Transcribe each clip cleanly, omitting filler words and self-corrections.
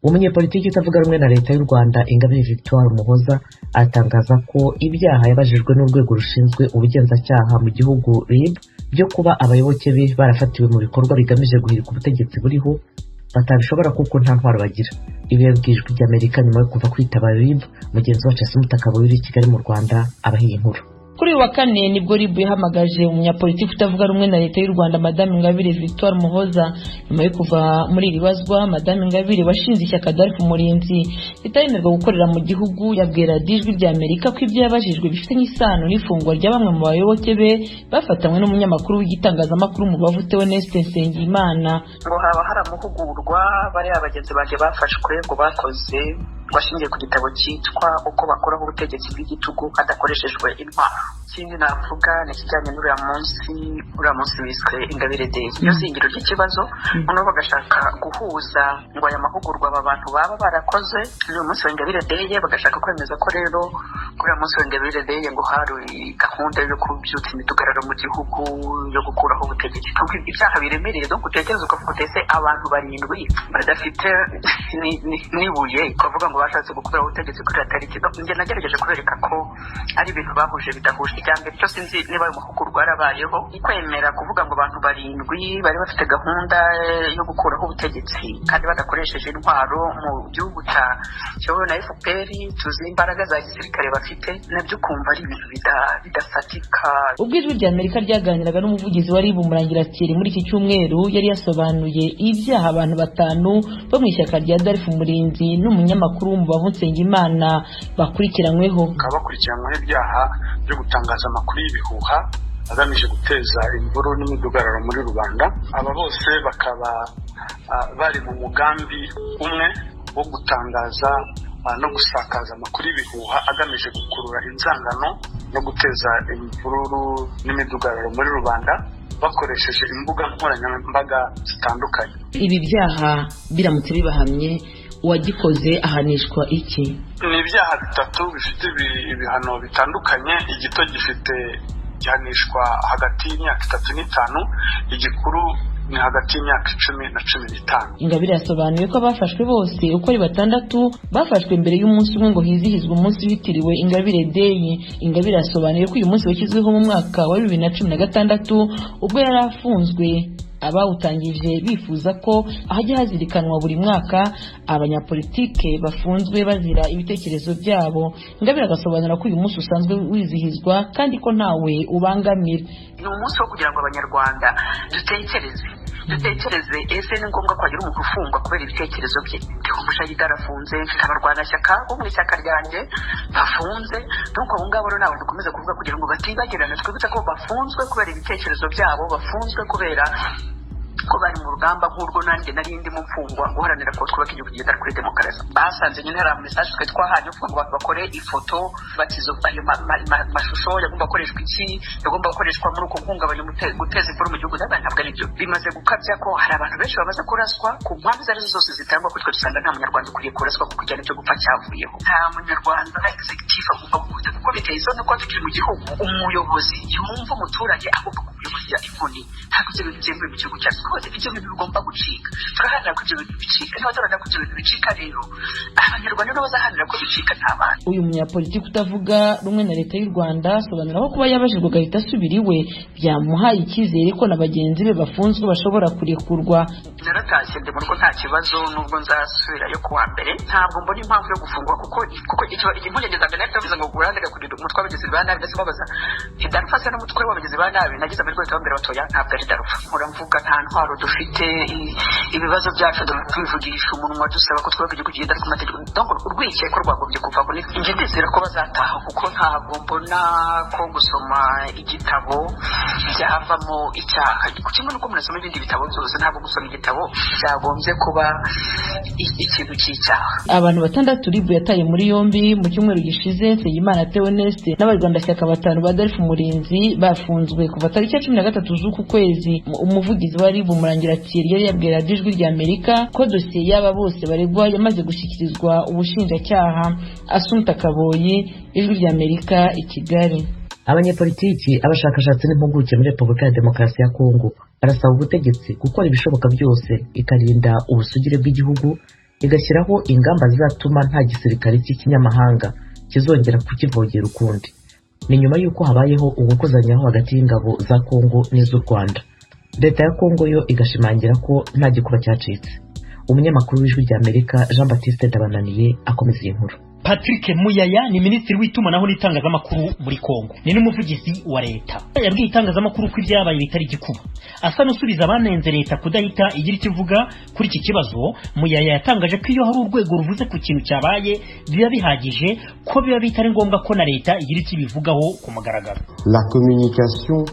umunyepolitiki utavuga rumwe na leta y'u Rwanda Ingabire Victoire Umuhoza atangaza ko ibyaha yabajijwe n'urwego rushinzwe ubugenzacyaha mu gihugu RIB byo kuba abayoboke be barafatiwe mu bikorwa bigamije guhirika ubutegetsi buriho batabishobora kuko nta ntwaro bagira. Ibi yabwijwe ry'Amerika nyuma yo kuva kwitaba RIB. Mugenzi wacu Asumta Kaboyi uri Kigali mu Rwanda abahiye inkuru. Kuri uyu wa kane nibwo RIB yahamagaje umunyapolitiki utavuga rumwe na leta y'u Rwanda Madame Ingabire Victoire Umuhoza nyuma yo kuva muri iri bazwa. Madame Ingabire washinze ishyaka DARF Umurinzi ritaremerwa gukorera mu gihugu yabwira Ijwi ry'Amerika ko ibyo yabajijwe bifitanye isano n'ifungwa rya bamwe mu bayoboke be bafatanywe n'umunyamakuru w'igitangazamakuru mu bavute Oneste Nsengimana. Ngo haba hari amahugurwa bari abagenzi baje bafashwe ngo bakoze bashingiye ku gitabo cyitwa uko bakoraho ubutegetsi bw'igitugu hadakoreshejwe intwaro. Ikindi navuga ni ikijyanye n'uriya munsi wiswe Ingabire Day. Iyo zingiro ry'ikibazo noneho bagashaka guhuza ngo aya mahugurwa aba bantu baba barakoze n'uyu munsi wa Ingabire Day, bagashaka kwemeza ko rero kuri uyu munsi wa Ingabire Day ngo hari gahunda yo kubyutsa imidugararo mu gihugu yo gukuraho ubutegetsi. Ibyaha biremereye donc utekereza ukavuga utese abantu 7 badafite n'ibuye ukavuga ngo bashatse gukuraho ubutegetsi kuri tariki. Njye nagerageje kubereka ko ari ibintu bahuje bidahuje. Icyambere cyo sinzi niba ayo mahugurwa yarabayeho kwemera kuvuga ngo abantu 7 bari bafite gahunda yo gukuraho ubutegetsi kandi badakoresheje intwaro mu gihugu cyowe na FPR tuzi imbaraga za gisirikare bafite, nabyo kumva ari ibintu bidafatika. Ubwo Ijwi ry'Amerika ryaganiraga n'umuvugizi wa RIB Umurangiratiri muri iki cyumweru yari yasobanuye ibyaha abantu 5 bo mu ishyaka rya DARF Umurinzi n'umunyamakuru mu bavute Nsengimana bakurikiranyweho. Bakurikiranyweho ibyaha byo gutangaza amakuru y'ibihuha agamije guteza imvururu n'imidugararo muri rubanda. Aba bose bakaba bari mu mugambi umwe wo gutangaza no gusakaza amakuru y'ibihuha agamije gukurura inzangano no guteza imvururu n'imidugararo muri rubanda bakoresheje imbuga nkoranyambaga zitandukanye. Ibi byaha biramutse bibahamye uwagikoze ahanishwa iki? Ni ibyaha 3 bifite ibihano bitandukanye. Igito gifite gihanishwa hagati y'imyaka 3 n'5, igikuru ni hagati y'imyaka 10 na 15. Ingabire yasobanuye ko abafashwe bose uko ari 6 bafashwe mbere y'umunsi umwe ngo hizihizwe umunsi witiriwe Ingabire Day. Ingabire yasobanuye ko uyu munsi washyizweho mu mwaka wa 2016 ubwo yari afunzwe. Abawutangije bifuza ko ahajya hazirikanwa buri mwaka abanyapolitike bafunzwe bazira ibitekerezo byabo. Ingabire agasobanura ko uyu munsi usanzwe wizihizwa kandi ko ntawe ubangamira. Ni umunsi wo kugira ngo abanyarwanda dutekereze ese ni ngombwa ko hagira umuntu ufungwa kubera ibitekerezo bye. Umushayidi arafunze, mfite abarwanashyaka bo mu ishyaka ryanjye bafunze, donc abo ngabo rero n'abantu dukomeza kuvuga kugira ngo batibagirane, twibutse ko bafunzwe kubera ibitekerezo byabo, bafunzwe kubera ko bari mu rugamba nk'urwo nanjye nari ndimo mfungwa guharanira ko twubaka igihugu kigendera kuri demokarasi. Basanze nyine hari message twe twahanye uvuga ngo abantu bakore ifoto batizo ayo mashusho yagomba gukoreshwa yagomba gukoreshwa muri uko guhungabanya guteza imvururu mu gihugu. Ntabwo ari byo. Bimaze gukabya ko hari abantu benshi bamaze kuraswa ku mpamvu izo arizo zose zitangwa kuri twe. Dusanga nta munyarwanda ukwiye kuraswa kuko igihano cyo gupfa cyavuyeho. Nta munyarwanda executive agomba kuvuga kuko biteye isoni ko tukiri mu gihugu umuyobozi yumva umuturage agomba kuyoboza inkoni. Ntabwo ibyo bintu byemewe mu gihugu cyacu. Ibyo bintu bigomba gucika. Turaharanira ko ibyo bintu bicika. Niba turaharanira ko ibyo bintu bicika rero abanyarwanda nabo bazaharanira ko bicika nta bandi. Uyu munyapolitiki utavuga rumwe na leta y'u Rwanda asobanura ko kuba yabajijwe agahita asubira iwe byamuhaye icyizere ko na bagenzi be bafunzwe bashobora kurekurwa. Naratashye ndi mu rugo nta kibazo nubwo nzasubirayo kuwa mbere. Ntabwo mbona impamvu yo gufungwa kuko impungenge zanjye nari ndavuze ngo guharanira kugira umutwe w'abagizi ba nabi ndetse babaza idarufase n'umutwe w'abagizi ba nabi nagize amahirwe yo mbere batoya ntabwo ari darufa. Muramvuga nta ntwaro dufite, ibibazo byacu twivugisha umunwa dusaba ko twubaka igihugu kigendera ku mategeko. Donc urwikeko rwagombye kuva kuri njye ndizera ko bazataha kuko ntabwo mbona ko gusoma igitabo byavamo icyaha. Kimwe nuko umuntu asoma ibindi bitabo byose, ntabwo gusoma igitabo byagombye kuba ikintu cy'icyaha. Abantu 6 RIB yataye muri yombi mu cyumweru gishize. Nsengimana Theoneste n'abarwanashyaka 5 ba DARF Umurinzi bafunzwe kuva tariki ya 13 z'uku kwezi. Umuvugizi wa RIB Umurangiratiri yari yabwira Ijwi ry'Amerika ko dosiye y'aba bose baregwa yamaze gushyikirizwa ubushinjacyaha. Asumta Kaboyi, Ijwi ry'Amerika i Kigali. Abanyepolitiki, abashakashatsi n'impuguke muri Repubulika ya Demokarasi ya Kongo barasaba ubutegetsi gukora ibishoboka byose ikarinda ubusugire bw'igihugu igashyiraho ingamba zizatuma nta gisirikare cy'ikinyamahanga kizongera kukivogera ukundi. Ni nyuma y'uko habayeho ugukozanyaho hagati y'ingabo za Kongo n'iz'u Rwanda. Leta ya Kongo yo igashimangira ko nta gikuba cyacitse. Umunyamakuru w'Ijwi ry'Amerika Jean Baptiste Ndabananiye akomeza iyi nkuru. Patrick Muyaya ni minisitiri w'itumanaho n'itangazamakuru muri Kongo, ni n'umuvugizi wa leta. Yabwiye itangazamakuru ko ibyabaye bitari igikuba, asa n'usubiza abanenze leta kudahita igira icyo ivuga kuri iki kibazo. Muyaya yatangaje ko iyo hari urwego ruvuze ku kintu cyabaye biba bihagije, ko biba bitari ngombwa ko na leta igira icyo ibivugaho ku mugaragaro. La communication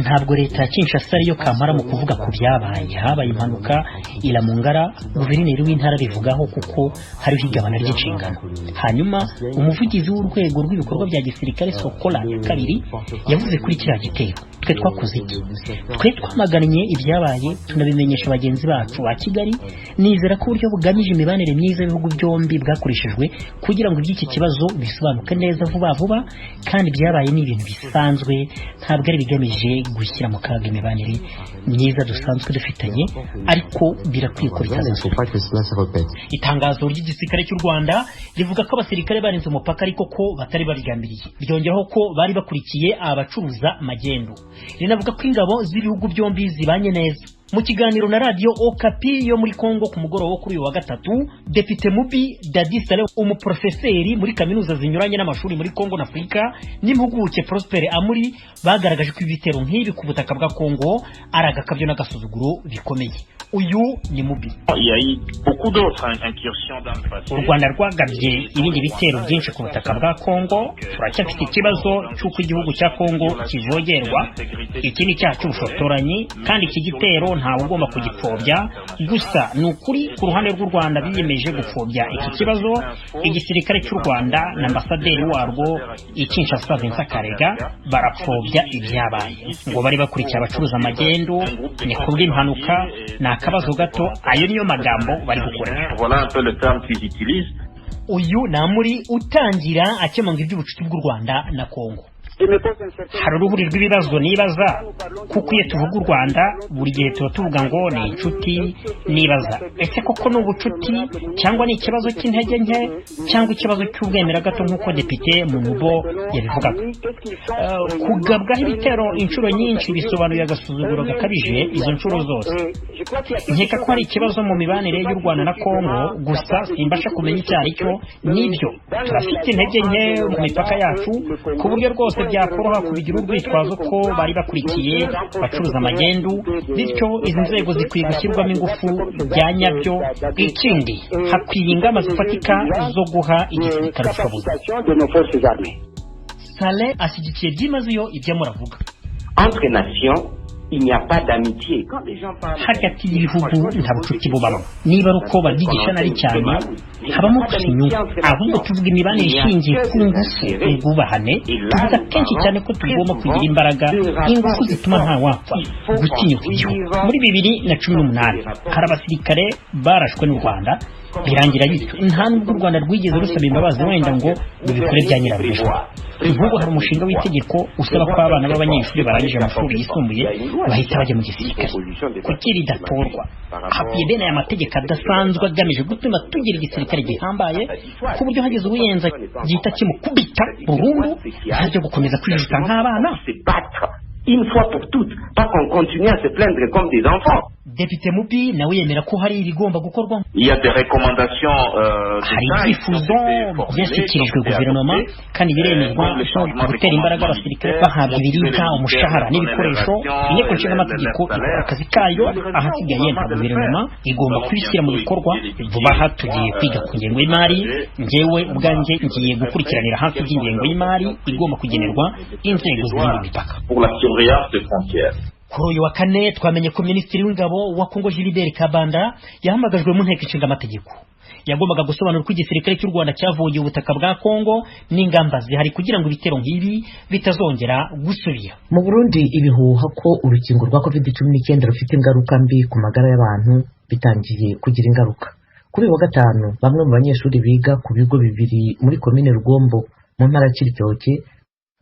ntabwo leta ya Kinshasa ariyo kamara mu kuvuga ku byabaye. Habaye impanuka Ilamungara, guverineri w'intara bivugaho kuko hariho igabana ry'inshingano. Hanyuma umuvugizi w'urwego rw'ibikorwa bya gisirikare Sokola ya kabiri yavuze kuri kiriya gitero. Twe twakoze iki? Twe twamaganye ibyabaye, tunabimenyesha bagenzi bacu ba Kigali. Nizera ko uburyo bugamije imibanire myiza y'ibihugu byombi bwakoreshejwe kugira ngo iby'iki kibazo bisobanuke neza vuba vuba, kandi byabaye ni ibintu bisanzwe, ntabwo ari bigamije gushyira mu kaga imibanire myiza dusanzwe dufitanye, ariko birakwiye ko bitazasubira. Itangazo ry'igisirikare cy'u Rwanda rivuga ko abasirikare barenze umupaka ariko ko batari barigambiriye. Ryongeraho ko bari bakurikiye abacuruza magendu. Rinavuga ko ingabo z'ibihugu byombi zibanye neza. Mu kiganiro na radio Okapi yo muri Kongo ku mugoroba kuri uyu wa gatatu, Depite Mubi Dadi Saleh, umuprofeseri muri kaminuza zinyuranye n'amashuri muri Kongo na Afrika, n'impuguke Prosper Amuri bagaragaje ko ibitero nk'ibi ku butaka bwa Kongo aragakabyo n'agasuzuguro bikomeye. Uyu ni Mubi. U Rwanda rwagabye ibindi bitero byinshi ku butaka bwa Kongo. Turacyafite ikibazo cy'uko igihugu cya Kongo kivogerwa. Iki ni cyaha cy'ubushotoranyi, kandi iki gitero ntawe ugomba kugipfobya. Gusa ni ukuri ku ruhande rw'u Rwanda biyemeje gupfobya iki kibazo. Igisirikare cy'u Rwanda na ambasaderi warwo i Kinshasa Vincent Karega barapfobya ibyabaye, ngo bari bakurikiye abacuruza amagendo, ni kubw'impanuka, ni akabazo gato. Ayo niyo magambo bari gukoresha. Uyu ni Amuri utangira akemanga iby'ubucuti bw'u Rwanda na Kongo. Hari uruhuri rw'ibibazo nibaza, kuko iyo tuvuga u Rwanda buri gihe tuba tuvuga ngo ni inshuti. Nibaza ese koko ni ubucuti cyangwa ni ikibazo cy'intege nke cyangwa ikibazo cy'ubwemera gato nk'uko Depite Munubo yabivugaga. Kugabwaho ibitero inshuro nyinshi bisobanuye agasuzuguro gakabije izo nshuro zose. Nkeka ko hari ikibazo mu mibanire y'u Rwanda na Kongo, gusa simbasha kumenya icyo ari cyo. Nibyo turafite intege nke mu mipaka yacu ku buryo rwose byakoroha kubigira urwitwazo ko bari bakurikiye bacuruza amagendu, bityo izi nzego zikwiye gushyirwamo ingufu bya nyabyo. Ikindi, hakwiye ingamba zifatika zo guha igisirikare ubushobozi. Saleh ashyigikiye byimazeyo ibyo muravuga. Entre nations, il n'y a pas d'amitié. Hagati y'ibihugu nta bucuti bubamo. Niba ari uko babyigisha nari cyane, habamo inyungu. Ahubwo tuvuga imibanire ishingiye ku ngufu, ubwubahane. Tuvuga kenshi cyane ko tugomba kugira imbaraga, ingufu zituma nta wapfa gutinyuka igihugu. Muri 2018 hari abasirikare barashwe n'u Rwanda, birangira bityo. Nta nubwo u Rwanda rwigeze rusaba imbabazi wenda ngo bibikore bya nyirabishwa. Nk'ubu hari umushinga w'itegeko usaba ko abana b'abanyeshuri barangije amashuri yisumbuye bahita bajya mu gisirikare. Kuki ridatorwa? Hakwiye bene aya mategeko adasanzwe agamije gutuma tugira igisirikare gihambaye ku buryo hageze ubuyenza gihita kimukubita burundu, ntabyo gukomeza kwijuta nk'abana. Une fois pour toutes, pas qu'on continue à se plaindre comme des enfants. Depite Mubi nawe yemera ko hari ibigomba gukorwa. Il y a des recommandations hari ibyifuzo byashyikirijwe guverinoma kandi biremezwa nko gutera imbaraga abasirikare bahabwa ibiribwa, umushahara n'ibikoresho. Inteko nshinga amategeko ikora akazi kayo, ahasigaye nta guverinoma igomba kubishyira mu bikorwa. Vuba aha tugiye kwiga ku ngengo y'imari. Njyewe ubwanjye ngiye gukurikiranira hafi y'ingengo y'imari igomba kugenerwa inzego z'indi mipaka. Kuri uyu wa kane twamenye ko Minisitiri w'Ingabo wa Kongo Gilbert Kabanda yahamagajwe mu nteko ishinga amategeko. Yagombaga gusobanura ko igisirikare cy'u Rwanda cyavogeye ubutaka bwa Kongo n'ingamba zihari kugira ngo ibitero nk'ibi bitazongera gusubira. Mu Burundi ibihuha ko urukingo rwa COVID-19 rufite ingaruka mbi ku magara y'abantu bitangiye kugira ingaruka. Kuri uyu wa gatanu bamwe mu banyeshuri biga ku bigo bibiri muri komine Rugombo mu ntara ya Cibitoke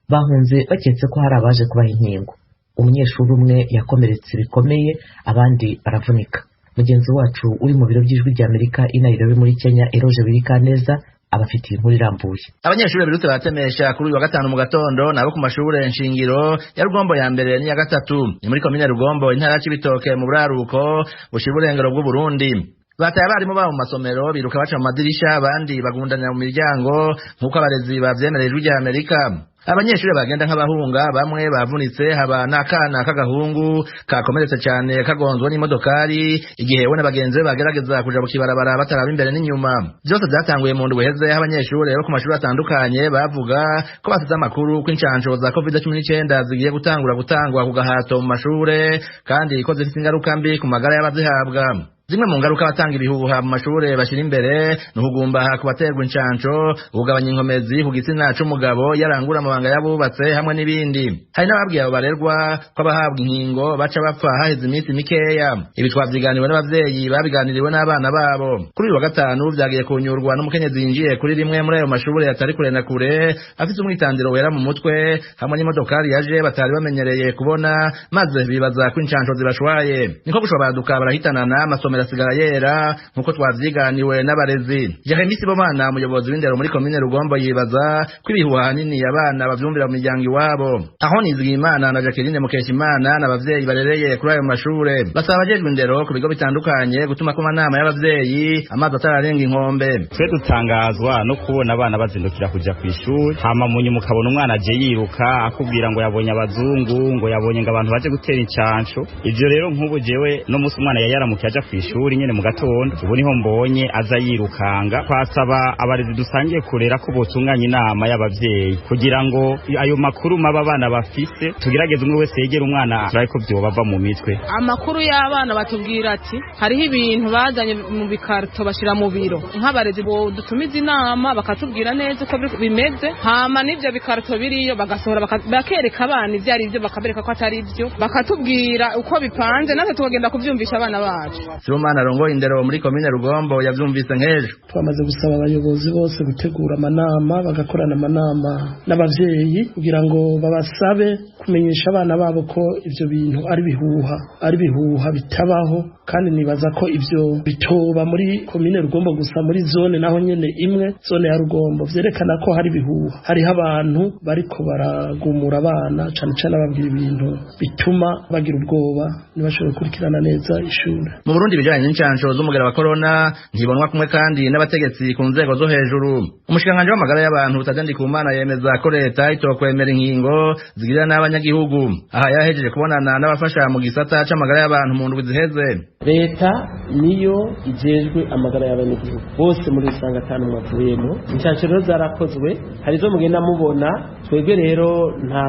bahunze baketse ko hari abaje kubaha inkingo. Umunyeshuri umwe yakomeretse bikomeye, abandi baravunika. mugenzi wacu uri mu biro by'ijwi ry'Amerika i Nairobi muri Kenya Eroje Birikaneza abafitiye inkuru irambuye. Abanyeshuri birutse batemesha kuri uyu wa gatanu mu gatondo nabo ku mashure nshingiro ya Rugombo ya mbere n'iya gatatu ni muri komine Rugombo intara ya Cibitoke mu buraruko bushira uburengero bw'u Burundi. Bataye abarimu babo mu masomero biruka baca mu madirisha abandi bagundanira mu miryango nk'uko abarezi bavyemereye ijwi ry'Amerika. Abanyeshuri bagenda nk'abahunga bamwe bavunitse haba n'akana k'agahungu kakomeretse cyane kagonzwe n'imodokari igihe we n'abagenzi be bagerageza kuja mu kibarabara bataraba imbere n'inyuma. Byose byatanguye mu ndwi iheze abanyeshuri bo ku mashuri atandukanye bavuga ko basize amakuru ko incanco za COVID-19 zigiye gutangwa ku gahato mu mashure kandi ko zifite ingaruka mbi ku magara y'abazihabwa. Zimwe mu ngaruka batanga ibihuha mu mashure bashira imbere nuhugumba kubaterwa incanco ugabanya inkomezi ku gitsina c'umugabo yarangura amabanga yabubatse hamwe n'ibindi. Hari n'ababwiye abo barerwa ko abahabwa inkingo baca bapfa haheze iminsi mikeya. Ibi twavyiganiwe n'abavyeyi babiganiriwe n'abana babo. Kuri uyu wa gatanu vyagiye kunyurwa n'umukenyezi yinjiye kuri rimwe muri ayo mashure yatari kure na kure afite umwitandiro wera mu mutwe hamwe n'imodokari yaje batari bamenyereye kubona maze bibaza ko incanco zibashwaye. Niko gushobaduka barahitanana amasomero asigara yera nkuko twavyiganiwe n'abarezi. Jeremy Sibomana umuyobozi w'indero muri komine Rugombo yibaza ko ibihuha hanini abana bavyumvira mu miryango iwabo. Aho Nizigimana na Jacqueline Mukeshimana n'abavyeyi barereye kuri ayo mashure basaba abajejwe indero ku bigo bitandukanye gutuma ko amanama y'abavyeyi amazi atararenga inkombe. Twe dutangazwa no kubona abana bazindukira kuja kw'ishuri hama munyuma ukabona umwana aje yiruka akubwira ngo yabonye abazungu ngo yabonye ngo abantu baje gutera incanco. Ivyo rero nk'ubu jewe no musi umwana yayaramukiye aja kw'ishuri nyene mu gatondo ubu niho mbonye aza yirukanga. Twasaba abarezi dusangiye kurera ko botunganya inama y'abavyeyi kugira ngo ayo makuru maba abana bafise tugerageze umwe wese yegera umwana ariko byo bava mu mitwe. Amakuru y'abana batubwira ati hariho ibintu bazanye mu bikarto bashira mu biro nk'abarezi bo dutumiza inama bakatubwira neza uko bimeze hama n'ivyo bikarto biriyo bagasohora bakereka abana ivyo ari byo bakabereka ko atari byo bakatubwira uko bipanze natwe tukagenda kuvyumvisha abana bacu. Sibomana arongoye indero muri komine Rugombo yavyumvise nk'ejo. Twamaze gusaba abayobozi bose gutegura amanama bagakorana amanama n'abavyeyi kugira ngo babasabe kumenyesha abana babo ko ivyo bintu ari bihuha bitabaho kandi nibaza ko ivyo bitoba muri komine Rugombo gusa muri zone naho nyene imwe zone ya Rugombo vyerekana ko hari bihuha hariho abantu bariko baragumura abana cane cane ababwira ibintu bituma bagira ubwoba ntibashobora gukurikirana neza ishuri. Mu Burundi bijanye n'incanco z'umugera wa corona ntibonwa kumwe kandi n'abategetsi ku nzego zo hejuru. Umushikanganje w'amagara y'abantu Tadandi Kumana yemeza ko leta itokwemera inkingo zigirira n'abanyagihugu. Aha yahejeje kubonana n'abafasha mu gisata c'amagara y'abantu mu ndwi ziheze. Leta niyo ijejwe amagara y'abanyagihugu bose muri usanga atanu mwavuyemo. Incanco rero zarakozwe hari zo mugenda mubona twebwe rero nta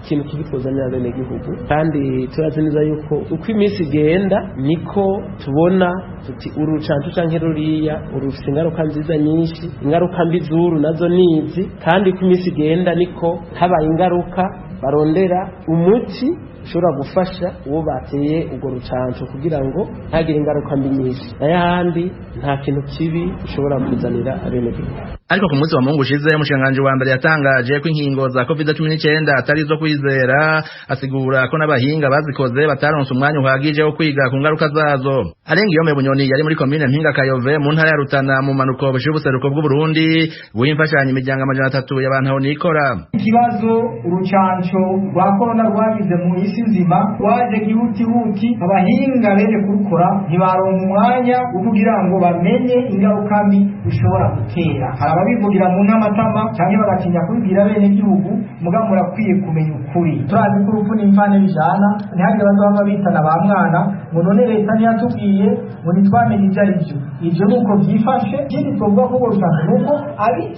kintu kibituzanira abenegihugu kandi turazi neza yuko uko iminsi igenda niko tubona tuti urucanco canke ruriya urufise ingaruka nziza nyinshi ingaruka mbi zuru nazo nizi kandi uko iminsi igenda niko habaye ingaruka barondera umuti ushobora gufasha uwo bateye urwo rucanco kugira ngo ntagire ingaruka mbi nyinshi n'ayandi nta kintu kibi ushobora kuzanira abenegihugu. Ariko ku munsi wa Mungu ushize umushikanganje wa mbere yatangaje ko inkingo za COVID-19 atari zo kwizera asigura ko n'abahinga bazikoze bataronse umwanya uhagije wo kwiga ku ngaruka zazo. Arenga iyo Bunyoni yari muri komine Mpinga Kayove mu ntara ya Rutana mu manuko bushira ubuseruko bw'u Burundi guha imfashanyo imiryango 300 y'abantu aho nikora. Ikibazo urucanco rwa corona rwagize mu isi nzima waje gihutihuti abahinga beje kurukora ntibaronka umwanya wo kugira ngo bamenye ingaruka mbi bishobora gutera. Ababivugira mu ntamatama cyangwa bagatinya kubibwira bene gihugu muga murakwiye kumenya ukuri. Turazi ko urupfu n'imvane bijana ntihagire bazaba bitana ba mwana ngo none leta ntiyatubwiye ngo nitwamenye ibyo ari byo. Ivyo nuko vyifashe ikindi twovuga ko urucanco nuko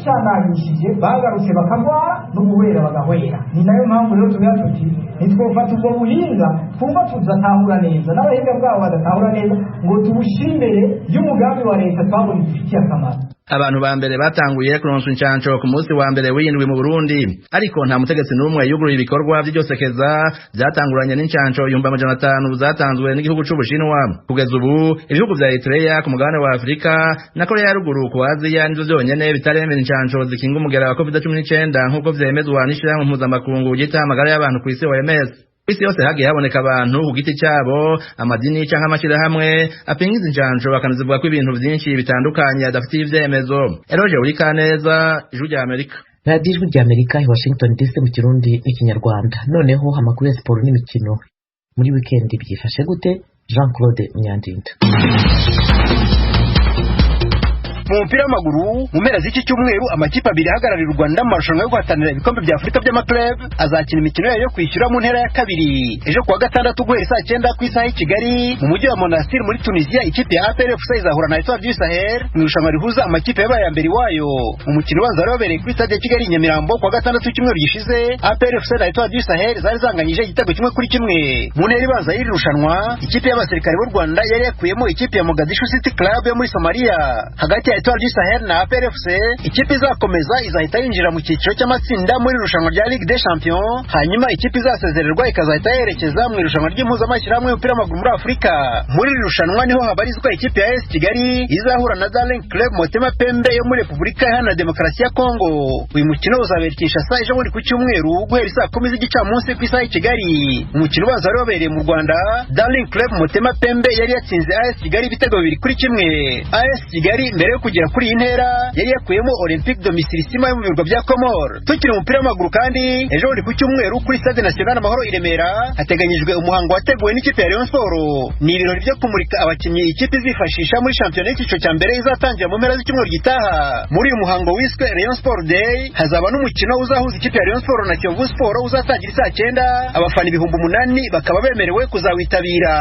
abicanagishije bagarutse bakagwara n'ubuhera bagahwera. Ni nayo mpamvu rero tugira tuti nitwofata ubwo buhinga twumva tuzatahura neza n'abahinga bwabo badatahura neza ngo tubushire imbere y'umugambi wa leta twabona ifitiye akamaro. Abantu ba mbere batanguye kuronswa incanco ku munsi wa mbere w'indwi mu Burundi ariko nta mutegetsi n'umwe yuguruye ibikorwa by'iryosekeza byatanguranye n'incanco 500 zatanzwe n'igihugu c'Ubushinwa. Kugeza ubu ibihugu vya Eritrea ku mugabane wa Afrika na Korea ya ruguru ku Aziya nizo byonyene bitaremera incanco zikinga umugera wa COVID-19 nk'uko vyemezwa n'ishirahamwe mpuzamakungu ryita amagara y'abantu ku isi OMS. isi yose hagiye haboneka abantu ku giti cyabo, amadini cyangwa amashyirahamwe apinga izi njanjo bakanazivuga ko ibintu byinshi bitandukanye adafitiye ivyemezo. Eroje Urikaneza, Ijwi rya Amerika. radiyo Ijwi rya Amerika i Washington DC mu Kirundi n'Ikinyarwanda. Noneho amakuru ya siporo n'imikino. Muri weekend byifashe gute? Jean Claude Munyandinda. Mu mupira w'amaguru mu mpera z'iki cyumweru amakipe abiri ahagararira u Rwanda mu marushanwa yo guhatanira ibikombe bya Afurika by'amaklub azakina imikino yayo yo kwishyura mu ntera ya kabiri. Ejo kuwa gatandatu guhera saa 9 ku isaha y'i Kigali mu mujyi wa Monastir muri Tunisia, ikipe ya APR FC izahura na Etoile du Sahel mu irushanwa rihuza amakipe yabaye ya mbere wayo. Umukino ubanza wabereye kuri stade ya Kigali i Nyamirambo kuwa gatandatu cyumweru gishize, APR FC na Etoile du Sahel zari zanganyije igitego kimwe kuri kimwe. Mu ntera ibanza y'iri rushanwa ikipe y'abasirikare b'u Rwanda yari yakuyemo ikipe ya Mogadishu City Club yo muri Somalia. Hagati ya Etoile du Sahel na APR FC, ikipe izakomeza izahita yinjira mu cyiciro cy'amatsinda muri irushanwa rya Ligue des Champions, hanyuma ikipe izasezererwa ikazahita yerekeza mu irushanwa ry'impuzamashyirahamwe y'umupira w'amaguru muri Afurika. Muri iri rushanwa niho habarizwa ikipe ya AS Kigali izahura na Darling Club Motema Pembe yo muri Repubulika Iharanira Demokarasi ya Kongo. Uyu mukino uzabera Kinshasa ejo bundi ku cyumweru guhera saa 10 z'igicamunsi ku isaha y'i Kigali. Umukino ubanza wari wabereye mu Rwanda, Darling Club Motema Pembe yari yatsinze AS Kigali ibitego 2-1. AS Kigali mbere yo kugera kuri iyi ntera yari yakuyemo Olympique Domicilisima yo mu birwa bya Comore. Tukiri umupira w'amaguru kandi ejo bundi ku cyumweru kuri Stade National Amahoro i Remera hateganyijwe umuhango wateguwe n'ikipe ya Rayon Sport. Ni ibirori byo kumurika abakinnyi ikipe izifashisha muri shampiyona y'icyiciro cya mbere izatangira mu mpera z'icyumweru gitaha. Muri uyu muhango wiswe Rayon Sport Day hazaba n'umukino uzahuza ikipe ya Rayon Sport na Kiyovu Sport uzatangira saa 9. Abafana 8,000 bakaba bemerewe kuzawitabira.